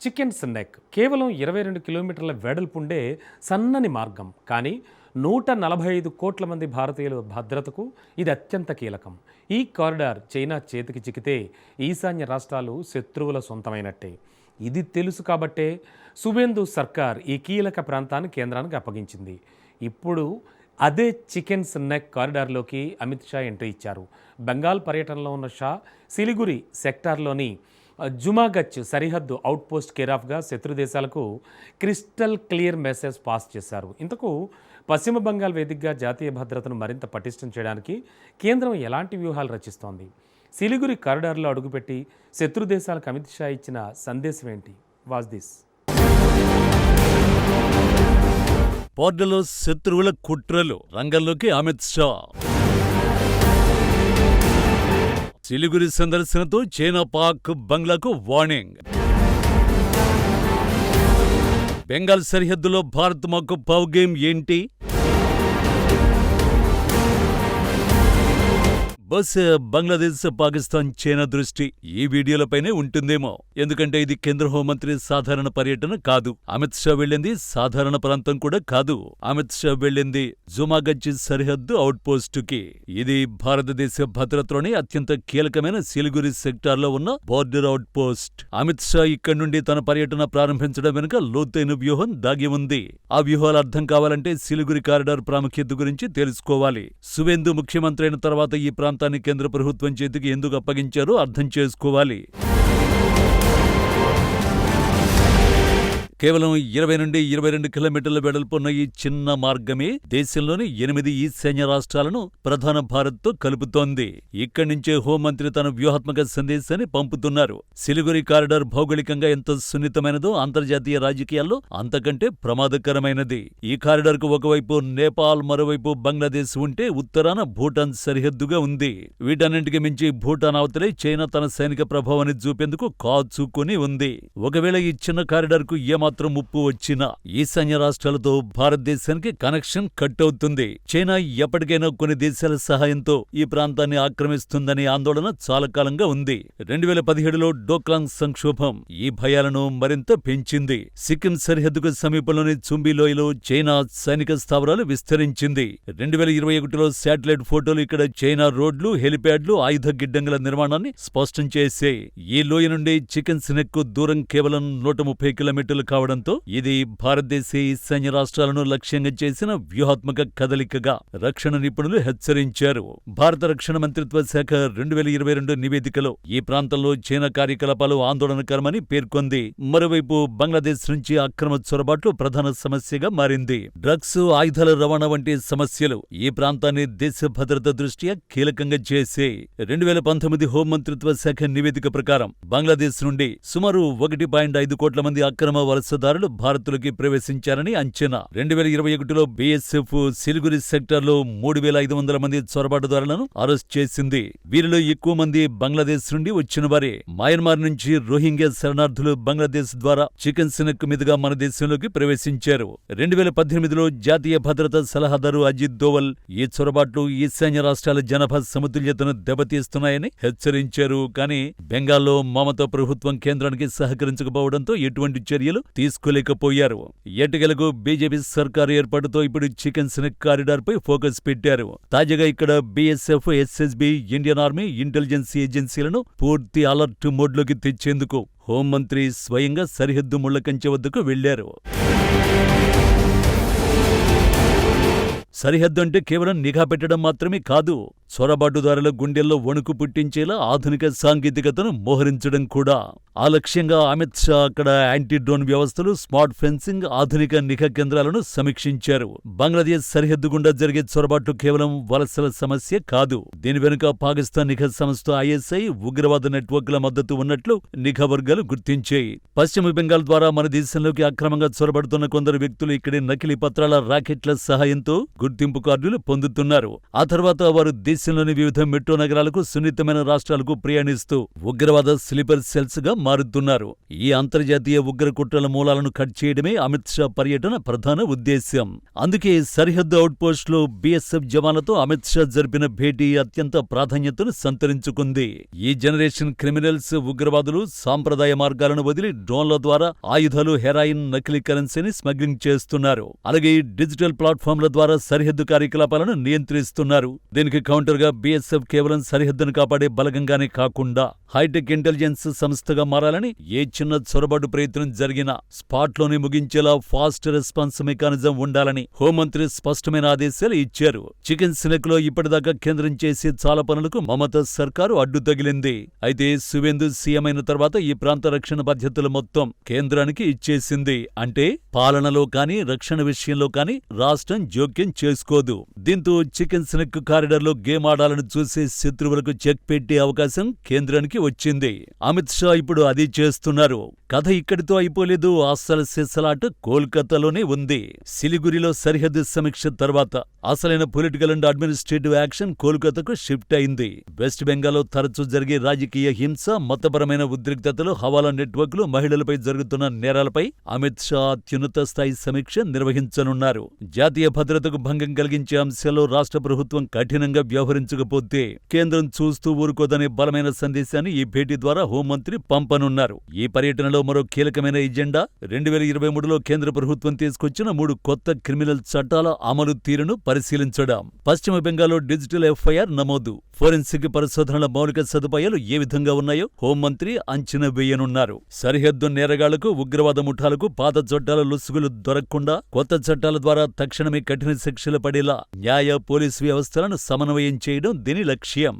Chickens neck కేవలం 22 కిలోమీటర్ల వెడల్పుండే సన్నని మార్గం. కానీ 145 కోట్ల మంది భారతీయుల భద్రతకు ఇది అత్యంత కీలకం. ఈ కారిడార్ చైనా చేతికి చిక్కితే ఈశాన్య రాష్ట్రాలు శత్రువుల సొంతమైనట్టే. ఇది తెలుసు కాబట్టే సువేందు సర్కార్ ఈ కీలక ప్రాంతాన్ని కేంద్రానికి అప్పగించింది. ఇప్పుడు అదే చికెన్స్ నెక్ కారిడార్లోకి అమిత్ షా ఎంట్రీ ఇచ్చారు. బెంగాల్ పర్యటనలో ఉన్న షా సిలిగురి సెక్టార్లోని జుమాగచ్ సరిహద్దు అవుట్పోస్ట్ కేరాఫ్గా శత్రు దేశాలకు క్రిస్టల్ క్లియర్ మెసేజ్ పాస్ చేశారు. ఇంతకు పశ్చిమ బెంగాల్ వేదికగా జాతీయ భద్రతను మరింత పటిష్టం చేయడానికి కేంద్రం ఎలాంటి వ్యూహాలు రచిస్తోంది? సిలిగురి కారిడార్లో అడుగుపెట్టి శత్రు దేశాలకు అమిత్ షా ఇచ్చిన సందేశం ఏంటి? Was this. బోర్డర్లో శత్రువుల కుట్రలు, రంగంలోకి అమిత్ షా. సిలిగురి సందర్శనతో చైనా పాక్ బంగ్లాకు వార్నింగ్. బెంగాల్ సరిహద్దులో భారత్ మాకు పౌగేం ఏంటి? బస్ బంగ్లాదేశ్, పాకిస్తాన్, చైనా దృష్టి ఈ వీడియోలపైనే ఉంటుందేమో. ఎందుకంటే ఇది కేంద్ర హోంమంత్రి సాధారణ పర్యటన కాదు. అమిత్ షా వెళ్లింది సాధారణ ప్రాంతం కూడా కాదు. అమిత్ షా వెళ్లింది జుమాగచ్ సరిహద్దు అవుట్పోస్టుకి. ఇది భారతదేశ భద్రతలోని అత్యంత కీలకమైన సిలిగురి సెక్టార్లో ఉన్న బోర్డర్ అవుట్పోస్ట్. అమిత్ షా ఇక్కడి నుండి తన పర్యటన ప్రారంభించడం వెనుక లోతైన వ్యూహం దాగి ఉంది. ఆ వ్యూహాలు అర్థం కావాలంటే సిలిగురి కారిడార్ ప్రాముఖ్యత గురించి తెలుసుకోవాలి. సువేందు ముఖ్యమంత్రి అయిన తర్వాత ఈ ప్రాంతాన్ని కేంద్ర ప్రభుత్వం చేతికి ఎందుకు అప్పగించారో అర్థం చేసుకోవాలి. కేవలం 20 నుండి 22 కిలోమీటర్ల వెడల్పున్న ఈ చిన్న మార్గమే దేశంలోని 8 ఈశాన్య రాష్ట్రాలను ప్రధాన భారత్తో కలుపుతోంది. ఇక్కడి నుంచే హోంమంత్రి తన వ్యూహాత్మక సందేశాన్ని పంపుతున్నారు. సిలిగురి కారిడార్ భౌగోళికంగా ఎంత సున్నితమైనదో అంతర్జాతీయ రాజకీయాల్లో అంతకంటే ప్రమాదకరమైనది. ఈ కారిడార్కు ఒకవైపు నేపాల్, మరోవైపు బంగ్లాదేశ్ ఉంటే ఉత్తరాన భూటాన్ సరిహద్దుగా ఉంది. వీటన్నింటికి మించి భూటాన్ అవతలే చైనా తన సైనిక ప్రభావాన్ని చూపేందుకు కాచుకొని ఉంది. ఒకవేళ ఈ చిన్న కారిడార్కు ఏమాత్రం ముప్పు వచ్చినా ఈశాన్య రాష్ట్రాలతో భారతదేశానికి కనెక్షన్ కట్ అవుతుంది. చైనా ఎప్పటికైనా కొన్ని దేశాల సహాయంతో ఈ ప్రాంతాన్ని ఆక్రమిస్తుందనే ఆందోళన చాలా కాలంగా ఉంది. 2017లో డోక్లాంగ్ సంక్షోభం ఈ భయాలను మరింత పెంచింది. సిక్కిం సరిహద్దుకు సమీపంలోని చుంబి లోయలో చైనా సైనిక స్థావరాలు విస్తరించింది. 2021లో శాటిలైట్ ఫోటోలు ఇక్కడ చైనా రోడ్లు, హెలిప్యాడ్లు, ఆయుధ గిడ్డంగుల నిర్మాణాన్ని స్పష్టం చేశాయి. ఈ లోయ నుండి చికెన్స్ నెక్ దూరం కేవలం 130 కిలోమీటర్లు కావడంతో ఇది భారతదేశ ఈశాన్య రాష్ట్రాలను లక్ష్యంగా చేసిన వ్యూహాత్మక కదలికగా రక్షణ నిపుణులు హెచ్చరించారు. భారత రక్షణ మంత్రిత్వ శాఖ 2022 నివేదికలో ఈ ప్రాంతంలో చైనా కార్యకలాపాలు ఆందోళనకరమని పేర్కొంది. మరోవైపు బంగ్లాదేశ్ నుంచి అక్రమ చొరబాట్లు ప్రధాన సమస్యగా మారింది. డ్రగ్స్, ఆయుధాల రవాణా వంటి సమస్యలు ఈ ప్రాంతాన్ని దేశ భద్రత దృష్ట్యా కీలకంగా చేశాయి. 2019 హోంమంత్రిత్వ శాఖ నివేదిక ప్రకారం బంగ్లాదేశ్ నుండి సుమారు 1.5 కోట్ల మంది అక్రమ వలసదారులు భారత్లోకి ప్రవేశించారని అంచనా. 2021లో బీఎస్ఎఫ్ సిలిగురి సెక్టార్లో 3,500 మంది చొరబాటుదారులను అరెస్ట్ చేసింది. వీరిలో ఎక్కువ మంది బంగ్లాదేశ్ నుండి వచ్చిన వారే. మయన్మార్ నుంచి రోహింగ్యా శరణార్థులు బంగ్లాదేశ్ ద్వారా చికెన్స్ నెక్ మీదుగా మన దేశంలోకి ప్రవేశించారు. 2018లో జాతీయ భద్రతా సలహాదారు అజిత్ దోవల్ ఈ చొరబాట్లు ఈశాన్య రాష్ట్రాల జనాభా సమతుల్యతను దెబ్బతీస్తున్నాయని హెచ్చరించారు. కానీ బెంగాల్లో మమతా ప్రభుత్వం కేంద్రానికి సహకరించకపోవడంతో ఎటువంటి చర్యలు తీసుకోలేకపోయారు. ఎట్టకేలకు బీజేపీ సర్కారు ఏర్పాటుతో ఇప్పుడు చికెన్స్ నెక్ కారిడార్ పై ఫోకస్ పెట్టారు. తాజాగా ఇక్కడ BSF, SSB, Indian army, intelligence ఏజెన్సీలను పూర్తి అలర్ట్ మోడ్లోకి తెచ్చేందుకు హోంమంత్రి స్వయంగా సరిహద్దు ముళ్లకంచె వద్దకు వెళ్లారు. సరిహద్దు అంటే కేవలం నిఘా పెట్టడం మాత్రమే కాదు, చొరబాటుదారుల గుండెల్లో వణుకు పుట్టించేలా ఆధునిక సాంకేతికతను మోహరించడం కూడా. ఆ లక్ష్యంగా అమిత్ షా అక్కడ యాంటీ డ్రోన్ వ్యవస్థలు, స్మార్ట్ ఫెన్సింగ్, ఆధునిక నిఘా కేంద్రాలను సమీక్షించారు. బంగ్లాదేశ్ సరిహద్దు గుండా జరిగే చొరబాట్లు కేవలం వలసల సమస్య కాదు. దీని వెనుక పాకిస్తాన్ నిఘా సంస్థ ఐఎస్ఐ, ఉగ్రవాద నెట్వర్క్ల మద్దతు ఉన్నట్లు నిఘా వర్గాలు గుర్తించాయి. పశ్చిమ బెంగాల్ ద్వారా మన దేశంలోకి అక్రమంగా చొరబడుతున్న కొందరు వ్యక్తులు ఇక్కడి నకిలీ పత్రాల రాకెట్ల సహాయంతో గుర్తింపు కార్డులు పొందుతున్నారు. ఆ తర్వాత వారు దేశ దేశంలోని వివిధ మెట్రో నగరాలకు, సున్నితమైన రాష్ట్రాలకు ప్రయాణిస్తూ ఉగ్రవాద స్లీపర్ సెల్స్ గా మారుతున్నారు. ఈ అంతర్జాతీయ ఉగ్ర కుట్రల మూలాలను కట్ చేయడమే అమిత్ షా పర్యటన ప్రధాన ఉద్దేశ్యం. అందుకే సరిహద్దు అవుట్ పోస్టులో బీఎస్ఎఫ్ జవాన్లతో అమిత్ షా జరిపిన భేటీ అత్యంత ప్రాధాన్యతను సంతరించుకుంది. ఈ జనరేషన్ క్రిమినల్స్, ఉగ్రవాదులు సాంప్రదాయ మార్గాలను వదిలి డ్రోన్ల ద్వారా ఆయుధాలు, హెరాయిన్, నకిలీ కరెన్సీని స్మగ్లింగ్ చేస్తున్నారు. అలాగే డిజిటల్ ప్లాట్ఫామ్ల ద్వారా సరిహద్దు కార్యకలాపాలను నియంత్రిస్తున్నారు. దీనికి కౌంటర్ గా బీఎస్ఎఫ్ కేవలం సరిహద్దును కాపాడే బలగంగానే కాకుండా హైటెక్ ఇంటెలిజెన్స్ సంస్థగా మారాలని, ఏ చిన్న చొరబాటు ప్రయత్నం జరిగినా స్పాట్లోనే ముగించేలా ఫాస్ట్ రెస్పాన్స్ మెకానిజం ఉండాలని హోంమంత్రి స్పష్టమైన ఆదేశాలు ఇచ్చారు. చికెన్ స్నెక్ లో ఇప్పటిదాకా కేంద్రం చేసే చాలా పనులకు మమతా సర్కారు అడ్డు తగిలింది. అయితే సువేందు సీఎం అయిన తర్వాత ఈ ప్రాంత రక్షణ బాధ్యతలు మొత్తం కేంద్రానికి ఇచ్చేసింది. అంటే పాలనలో కానీ, రక్షణ విషయంలో కానీ రాష్ట్రం జోక్యం చేసుకోదు. దీంతో చికెన్ స్నెక్ కారిడార్లో గేమ్ ఆడాలని చూసే శత్రువులకు చెక్ పెట్టే అవకాశం కేంద్రానికి వచ్చింది. అమిత్ షా ఇప్పుడు అది చేస్తున్నారు. కథ ఇక్కడితో అయిపోలేదు. అసలు సిసలాట కోల్కతాలోనే ఉంది. సిలిగురిలో సరిహద్దు సమీక్ష తర్వాత అసలైన పొలిటికల్ అండ్ అడ్మినిస్ట్రేటివ్ యాక్షన్ కోల్కతాకు షిఫ్ట్ అయింది. వెస్ట్ బెంగాల్లో తరచూ జరిగే రాజకీయ హింస, మతపరమైన ఉద్రిక్తతలు, హవాలా నెట్వర్క్లు, మహిళలపై జరుగుతున్న నేరాలపై అమిత్ షా అత్యున్నత స్థాయి సమీక్ష నిర్వహించనున్నారు. జాతీయ భద్రతకు భంగం కలిగించే అంశాల్లో రాష్ట్ర ప్రభుత్వం కఠినంగా వ్యవహరించకపోతే కేంద్రం చూస్తూ ఊరుకోదనే బలమైన సందేశాన్ని ఈ భేటీ ద్వారా హోంమంత్రి పంపనున్నారు. ఈ పర్యటనలో మరో కీలకమైన ఎజెండా 2023లో కేంద్ర ప్రభుత్వం తీసుకొచ్చిన 3 కొత్త క్రిమినల్ చట్టాల అమలు తీరును పరిశీలించడం. పశ్చిమ బెంగాల్లో డిజిటల్ ఎఫ్ఐఆర్ నమోదు, ఫోరెన్సిక్ పరిశోధనల మౌలిక సదుపాయాలు ఏ విధంగా ఉన్నాయో హోంమంత్రి అంచనా వేయనున్నారు. సరిహద్దు నేరగాళ్లకు, ఉగ్రవాద ముఠాలకు పాత చట్టాల లొసుగులు దొరకకుండా కొత్త చట్టాల ద్వారా తక్షణమే కఠిన శిక్షలు పడేలా న్యాయ, పోలీసు వ్యవస్థలను సమన్వయం చేయడం దీని లక్ష్యం.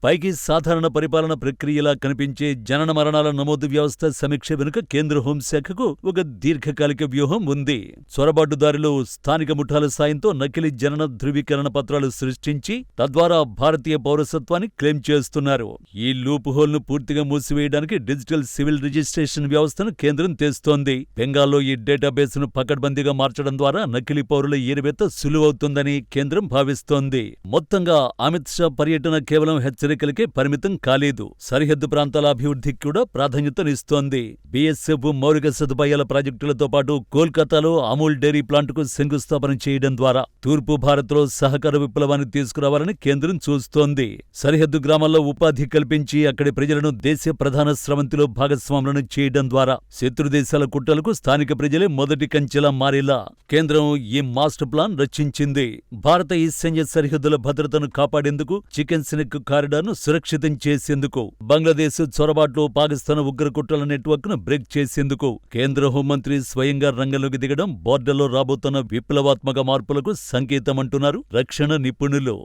పైకి సాధారణ పరిపాలన ప్రక్రియలా కనిపించే జనన మరణాల నమోదు వ్యవస్థ సమీక్ష వెనుక కేంద్ర హోంశాఖకు ఒక దీర్ఘకాలిక వ్యూహం ఉంది. చొరబాటుదారులు స్థానిక ముఠాల సాయంతో నకిలీ జనన ధృవీకరణ పత్రాలు సృష్టించి తద్వారా భారతీయ పౌరసత్వాన్ని క్లెయిమ్ చేస్తున్నారు. ఈ లూప్ హోల్ ను పూర్తిగా మూసివేయడానికి డిజిటల్ సివిల్ రిజిస్ట్రేషన్ వ్యవస్థను కేంద్రం తెస్తోంది. బెంగాల్లో ఈ డేటాబేస్ ను పకడ్బందీగా మార్చడం ద్వారా నకిలీ పౌరుల ఏరివేత సులువవుతుందని కేంద్రం భావిస్తోంది. మొత్తంగా అమిత్ షా పర్యటన కేవలం హెచ్చరికలకే పరిమితం కాలేదు. సరిహద్దు ప్రాంతాల అభివృద్ధికి కూడా ప్రాధాన్యతనిస్తోంది. బీఎస్ఎఫ్ మౌలిక సదుపాయాల ప్రాజెక్టులతో పాటు కోల్కతాలో అమూల్ డైరీ ప్లాంటుకు శంకుస్థాపన చేయడం ద్వారా తూర్పు భారత్లో సహకార విప్లవాన్ని తీసుకురావాలని కేంద్రం చూస్తోంది. సరిహద్దు గ్రామాల్లో ఉపాధి కల్పించి అక్కడి ప్రజలను దేశ ప్రధాన స్రవంతిలో భాగస్వాములను చేయడం ద్వారా శత్రుదేశాల కుట్రలకు స్థానిక ప్రజలే మొదటి కంచెలా మారేలా కేంద్రం ఈ మాస్టర్ ప్లాన్ రచించింది. భారత ఈశాన్య సరిహద్దుల భద్రతను కాపాడేందుకు, చికెన్ స్నెక్ కారిడార్ను సురక్షితం చేసేందుకు, బంగ్లాదేశ్ చొరబాట్లు, పాకిస్తాన్ ఉగ్రకుట్రల నెట్వర్క్ ను బ్రేక్ చేసేందుకు కేంద్ర హోంమంత్రి స్వయంగా రంగంలోకి దిగడం బోర్డర్లో రాబోతున్న విప్లవాత్మక మార్పులకు సంకేతమంటున్నారు రక్షణ నిపుణులు.